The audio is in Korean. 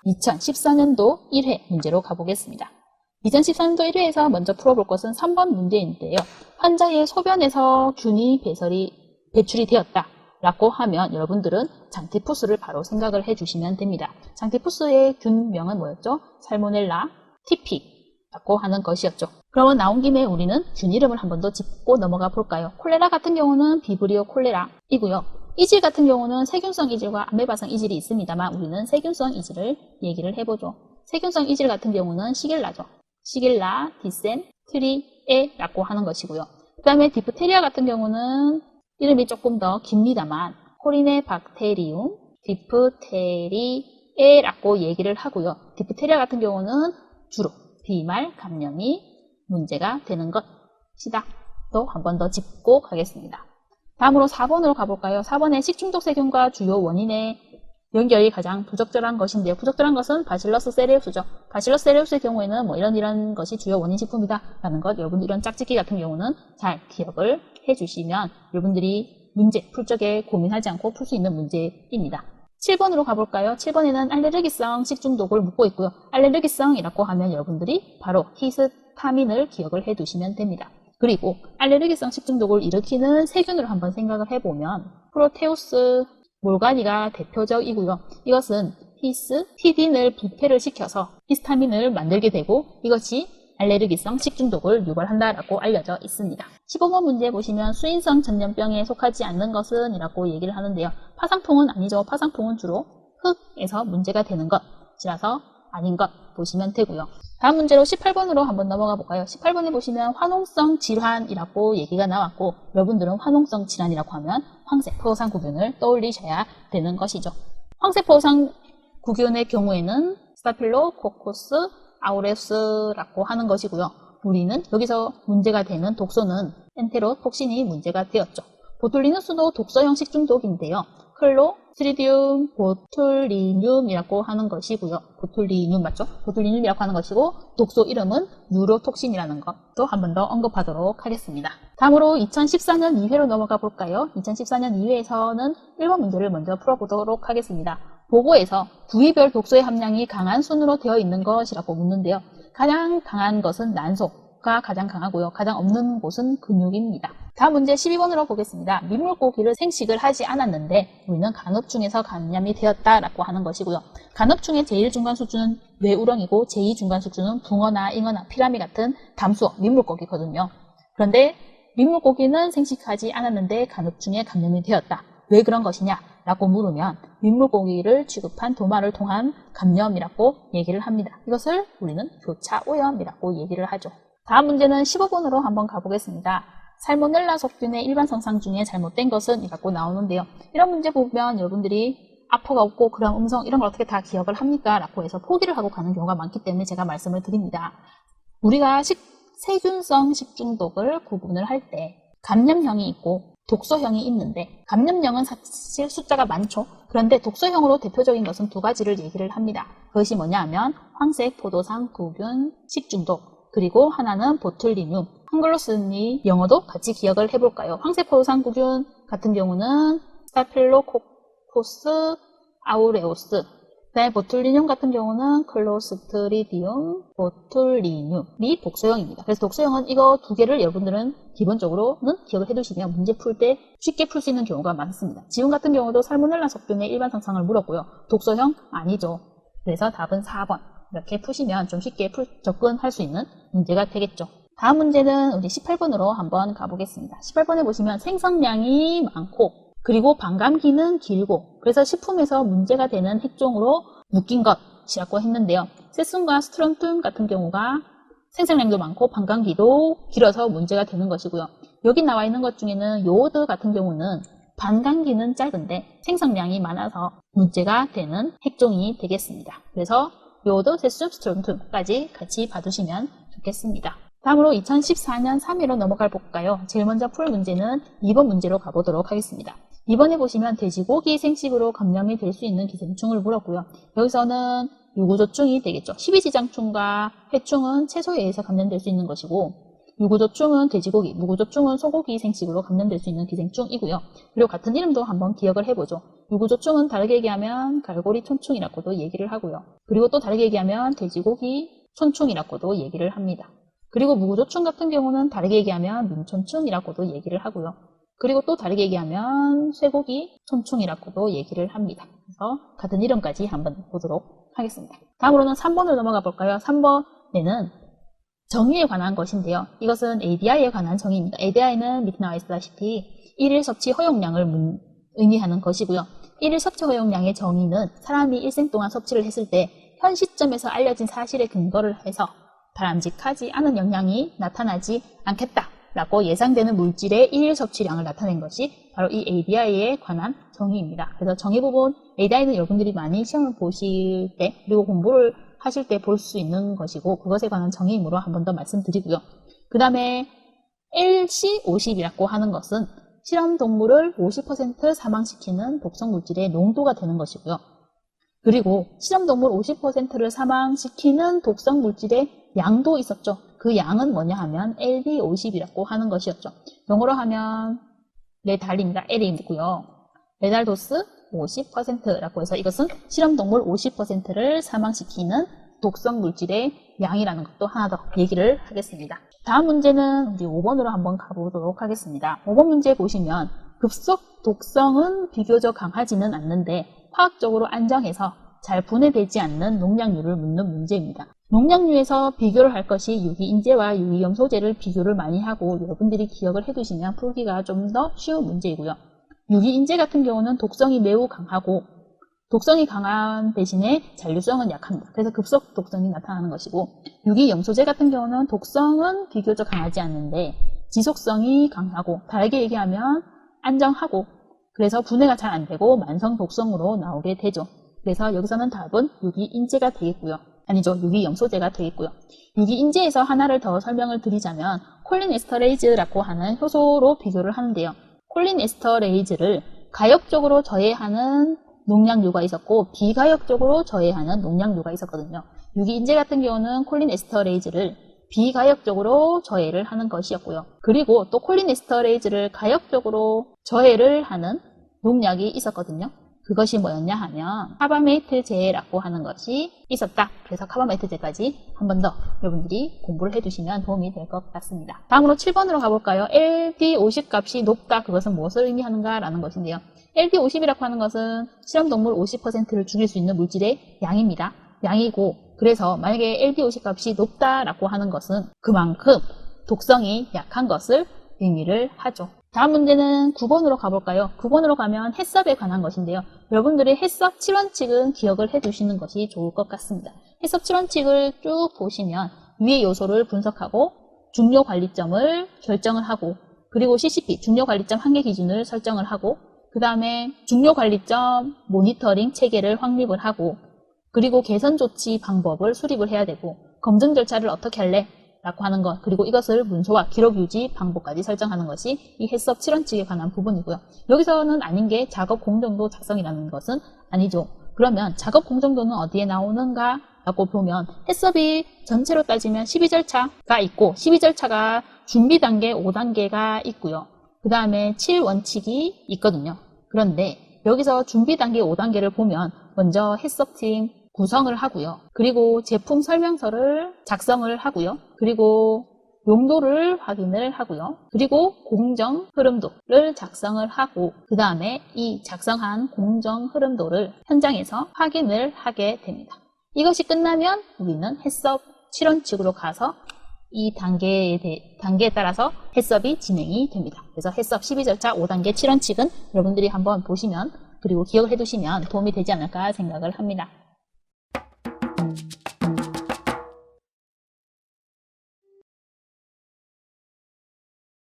2014년도 1회 문제로 가보겠습니다. 2014년도 1회에서 먼저 풀어볼 것은 3번 문제인데요. 환자의 소변에서 균이 배출이 되었다 라고 하면 여러분들은 장티푸스를 바로 생각을 해주시면 됩니다. 장티푸스의 균명은 뭐였죠? 살모넬라 티피 라고 하는 것이었죠. 그러면 나온 김에 우리는 균 이름을 한 번 더 짚고 넘어가 볼까요? 콜레라 같은 경우는 비브리오 콜레라이고요. 이질 같은 경우는 세균성 이질과 아메바성 이질이 있습니다만 우리는 세균성 이질을 얘기를 해보죠. 세균성 이질 같은 경우는 시길라죠. 시길라, 디센트리에라고 하는 것이고요. 그 다음에 디프테리아 같은 경우는 이름이 조금 더 깁니다만 코리네박테리움 디프테리에라고 얘기를 하고요. 디프테리아 같은 경우는 주로 비말 감염이 문제가 되는 것이다. 또 한 번 더 짚고 가겠습니다. 다음으로 4번으로 가볼까요? 4번에 식중독 세균과 주요 원인의 연결이 가장 부적절한 것인데요. 부적절한 것은 바실러스 세레우스죠. 바실러스 세레우스의 경우에는 뭐 이런 것이 주요 원인 식품이다 라는 것, 여러분 이런 짝짓기 같은 경우는 잘 기억을 해주시면 여러분들이 문제 풀 적에 고민하지 않고 풀 수 있는 문제입니다. 7번으로 가볼까요? 7번에는 알레르기성 식중독을 묻고 있고요. 알레르기성이라고 하면 여러분들이 바로 히스타민을 기억을 해두시면 됩니다. 그리고 알레르기성 식중독을 일으키는 세균으로 한번 생각을 해보면 프로테우스 몰가니가 대표적이고요. 이것은 히스티딘을 부패를 시켜서 히스타민을 만들게 되고 이것이 알레르기성 식중독을 유발한다라고 알려져 있습니다. 15번 문제 보시면 수인성 전염병에 속하지 않는 것은 이라고 얘기를 하는데요. 파상풍은 아니죠. 파상풍은 주로 흙에서 문제가 되는 것이라서 아닌 것 보시면 되고요. 다음 문제로 18번으로 한번 넘어가 볼까요? 18번에 보시면 화농성 질환이라고 얘기가 나왔고 여러분들은 화농성 질환이라고 하면 황세포상구균을 떠올리셔야 되는 것이죠. 황세포상구균의 경우에는 스타필로코커스 아우레우스라고 하는 것이고요. 우리는 여기서 문제가 되는 독소는 엔테로톡신이 문제가 되었죠. 보툴리누스도 독소형 식중독인데요. 클로스트리디움 보툴리늄이라고 하는 것이고요. 보툴리늄 맞죠? 보툴리늄이라고 하는 것이고 독소 이름은 유로톡신이라는 것도 한 번 더 언급하도록 하겠습니다. 다음으로 2014년 2회로 넘어가 볼까요? 2014년 2회에서는 1번 문제를 먼저 풀어보도록 하겠습니다. 보고에서 부위별 독소의 함량이 강한 순으로 되어 있는 것이라고 묻는데요. 가장 강한 것은 난소가 가장 강하고요. 가장 없는 곳은 근육입니다. 다음 문제 12번으로 보겠습니다. 민물고기를 생식을 하지 않았는데 우리는 간흡충에서 감염이 되었다라고 하는 것이고요. 간흡충의 제일 중간 숙주는 뇌우렁이고 제2 중간 숙주는 붕어나 잉어나 피라미 같은 담수어 민물고기거든요. 그런데 민물고기는 생식하지 않았는데 간흡충에 감염이 되었다. 왜 그런 것이냐? 라고 물으면 민물고기를 취급한 도마를 통한 감염이라고 얘기를 합니다. 이것을 우리는 교차오염이라고 얘기를 하죠. 다음 문제는 15번으로 한번 가보겠습니다. 살모넬라 속균의 일반 성상 중에 잘못된 것은 이라고 나오는데요. 이런 문제 보면 여러분들이 아퍼가 없고 그럼 음성 이런 걸 어떻게 다 기억을 합니까? 라고 해서 포기를 하고 가는 경우가 많기 때문에 제가 말씀을 드립니다. 우리가 세균성 식중독을 구분을 할 때 감염형이 있고 독소형이 있는데 감염형은 사실 숫자가 많죠. 그런데 독소형으로 대표적인 것은 두 가지를 얘기를 합니다. 그것이 뭐냐 하면 황색 포도상구균 식중독 그리고 하나는 보툴리늄. 한글로 쓰니 영어도 같이 기억을 해볼까요? 황색 포도상구균 같은 경우는 스타필로코커스 아우레우스 네, 보툴리늄 같은 경우는 클로스트리디움 보툴리늄이 독소형입니다. 그래서 독소형은 이거 두 개를 여러분들은 기본적으로는 기억을 해두시면 문제 풀 때 쉽게 풀 수 있는 경우가 많습니다. 지금 같은 경우도 살모넬라 속균의 일반 성상을 물었고요. 독소형 아니죠. 그래서 답은 4번. 이렇게 푸시면 좀 쉽게 접근할 수 있는 문제가 되겠죠. 다음 문제는 우리 18번으로 한번 가보겠습니다. 18번에 보시면 생성량이 많고 그리고 반감기는 길고 그래서 식품에서 문제가 되는 핵종으로 묶인 것이라고 했는데요. 세순과 스트론튬 같은 경우가 생성량도 많고 반감기도 길어서 문제가 되는 것이고요. 여기 나와 있는 것 중에는 요오드 같은 경우는 반감기는 짧은데 생성량이 많아서 문제가 되는 핵종이 되겠습니다. 그래서 요오드, 세순, 스트론튬까지 같이 봐두시면 좋겠습니다. 다음으로 2014년 3회로 넘어가 볼까요? 제일 먼저 풀 문제는 2번 문제로 가보도록 하겠습니다. 2번에 보시면 돼지고기 생식으로 감염이 될 수 있는 기생충을 물었고요. 여기서는 유구조충이 되겠죠. 십이지장충과 해충은 채소에 의해서 감염될 수 있는 것이고 유구조충은 돼지고기, 무구조충은 소고기 생식으로 감염될 수 있는 기생충이고요. 그리고 같은 이름도 한번 기억을 해보죠. 유구조충은 다르게 얘기하면 갈고리 촌충이라고도 얘기를 하고요. 그리고 또 다르게 얘기하면 돼지고기 촌충이라고도 얘기를 합니다. 그리고 무구조충 같은 경우는 다르게 얘기하면 민촌충이라고도 얘기를 하고요. 그리고 또 다르게 얘기하면 쇠고기 촌충이라고도 얘기를 합니다. 그래서 같은 이름까지 한번 보도록 하겠습니다. 다음으로는 3번으로 넘어가 볼까요? 3번에는 정의에 관한 것인데요. 이것은 ADI에 관한 정의입니다. ADI는 밑에 나와 있다시피 1일 섭취 허용량을 의미하는 것이고요. 1일 섭취 허용량의 정의는 사람이 일생 동안 섭취를 했을 때 현 시점에서 알려진 사실에 근거를 해서 바람직하지 않은 영향이 나타나지 않겠다라고 예상되는 물질의 1일 섭취량을 나타낸 것이 바로 이 ADI에 관한 정의입니다. 그래서 정의 부분 ADI는 여러분들이 많이 시험을 보실 때 그리고 공부를 하실 때 볼 수 있는 것이고 그것에 관한 정의이므로 한 번 더 말씀드리고요. 그 다음에 LC50이라고 하는 것은 실험 동물을 50% 사망시키는 독성 물질의 농도가 되는 것이고요. 그리고 실험 동물 50%를 사망시키는 독성 물질의 양도 있었죠. 그 양은 뭐냐 하면 LD50이라고 하는 것이었죠. 영어로 하면 레달입니다. L이고요. 레달 도스 50%라고 해서 이것은 실험 동물 50%를 사망시키는 독성 물질의 양이라는 것도 하나 더 얘기를 하겠습니다. 다음 문제는 우리 5번으로 한번 가보도록 하겠습니다. 5번 문제 보시면 급속 독성은 비교적 강하지는 않는데 화학적으로 안정해서 잘 분해되지 않는 농약류를 묻는 문제입니다. 농약류에서 비교를 할 것이 유기인재와 유기염소제를 비교를 많이 하고 여러분들이 기억을 해두시면 풀기가 좀 더 쉬운 문제이고요. 유기인재 같은 경우는 독성이 매우 강하고 독성이 강한 대신에 잔류성은 약합니다. 그래서 급속 독성이 나타나는 것이고 유기염소제 같은 경우는 독성은 비교적 강하지 않는데 지속성이 강하고 다르게 얘기하면 안정하고 그래서 분해가 잘 안 되고 만성 독성으로 나오게 되죠. 그래서 여기서는 답은 유기인재가 되겠고요. 아니죠. 유기염소제가 되겠고요. 유기인재에서 하나를 더 설명을 드리자면 콜린에스터레이즈라고 하는 효소로 비교를 하는데요. 콜린에스터레이즈를 가역적으로 저해하는 농약류가 있었고 비가역적으로 저해하는 농약류가 있었거든요. 유기인재 같은 경우는 콜린에스터레이즈를 비가역적으로 저해를 하는 것이었고요. 그리고 또 콜린에스터레이즈를 가역적으로 저해를 하는 농약이 있었거든요. 그것이 뭐였냐 하면 카바메이트제라고 하는 것이 있었다. 그래서 카바메이트제까지 한 번 더 여러분들이 공부를 해주시면 도움이 될 것 같습니다. 다음으로 7번으로 가볼까요? LD50 값이 높다. 그것은 무엇을 의미하는가 라는 것인데요. LD50이라고 하는 것은 실험동물 50%를 죽일 수 있는 물질의 양입니다. 양이고 그래서 만약에 LD50 값이 높다라고 하는 것은 그만큼 독성이 약한 것을 의미를 하죠. 다음 문제는 9번으로 가볼까요? 9번으로 가면 해썹에 관한 것인데요. 여러분들이 해썹 7원칙은 기억을 해두시는 것이 좋을 것 같습니다. 해썹 7원칙을 쭉 보시면 위의 요소를 분석하고 중요 관리점을 결정을 하고 그리고 CCP, 중요 관리점 한계 기준을 설정을 하고 그 다음에 중요 관리점 모니터링 체계를 확립을 하고 그리고 개선 조치 방법을 수립을 해야 되고 검증 절차를 어떻게 할래? 라고 하는 것 그리고 이것을 문서와 기록 유지 방법까지 설정하는 것이 이 해썹 7원칙에 관한 부분이고요. 여기서는 아닌 게 작업 공정도 작성이라는 것은 아니죠. 그러면 작업 공정도는 어디에 나오는가 라고 보면 해썹이 전체로 따지면 12절차가 있고 12절차가 준비 단계 5단계가 있고요. 그 다음에 7원칙이 있거든요. 그런데 여기서 준비 단계 5단계를 보면 먼저 해썹팀 구성을 하고요. 그리고 제품 설명서를 작성을 하고요. 그리고 용도를 확인을 하고요. 그리고 공정 흐름도를 작성을 하고 그 다음에 이 작성한 공정 흐름도를 현장에서 확인을 하게 됩니다. 이것이 끝나면 우리는 해썹 7원칙으로 가서 이 단계에 따라서 해썹이 진행이 됩니다. 그래서 해썹 12절차 5단계 7원칙은 여러분들이 한번 보시면 그리고 기억을 해두시면 도움이 되지 않을까 생각을 합니다.